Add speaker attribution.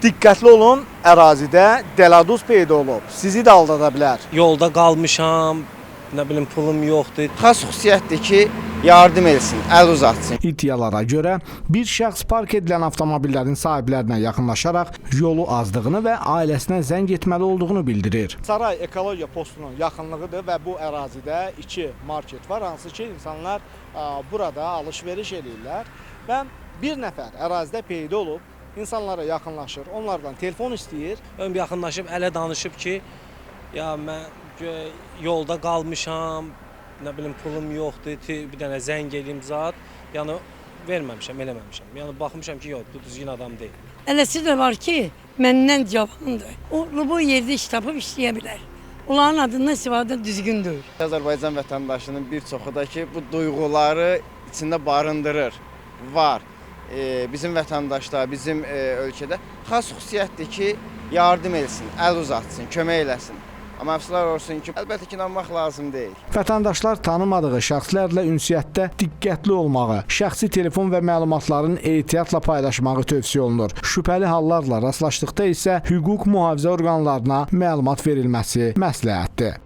Speaker 1: Diqqətli olun, ərazidə dəladuz peyda olub. Sizi də aldada bilər.
Speaker 2: Yolda qalmışam, nə bilim pulum yoxdur.
Speaker 3: Xas xüsusiyyətdir ki, yardım etsin, əl uzatsın.
Speaker 4: İddialara görə bir şəxs park edilən avtomobillərin sahiblərinə yaxınlaşaraq yolu azdığını və ailəsinə zəng etməli olduğunu bildirir.
Speaker 1: Saray Ekologiya postunun yaxınlığıdır və bu ərazidə 2 market var, hansı ki insanlar burada alış-veriş edirlər və bir nəfər ərazidə peyda olub, insanlara yaxınlaşır, onlardan telefon istəyir.
Speaker 2: Ön yaxınlaşıb ələ danışıb ki, ya mən yolda qalmışam, nə bilim pulum yoxdur, bir dənə zəng edeyim zat. Yəni verməmişəm, eləməmişəm. Yəni baxmışam ki, yox, bu düzgün adam deyil.
Speaker 5: Eləsi də var ki, məndən cavandır. O bu yerdə iş tapıb işləyə bilər. Onların adından istifadə düzgündür.
Speaker 3: Azərbaycan vətəndaşının bir çoxu da ki, bu duyğuları içində barındırır, var. Bizim vətəndaşlar, bizim ölkədə xas xüsusiyyətdir ki, yardım etsin, əl uzatsın, kömək eləsin. Amma əfsuslar olsun ki, əlbəttə ki, inanmaq lazım deyil.
Speaker 4: Vətəndaşlar tanımadığı şəxslərlə ünsiyyətdə diqqətli olmağı, şəxsi telefon və məlumatların ehtiyatla paylaşmağı tövsiyə olunur. Şübhəli hallarla rastlaşdıqda isə hüquq mühafizə orqanlarına məlumat verilməsi məsləhətdir.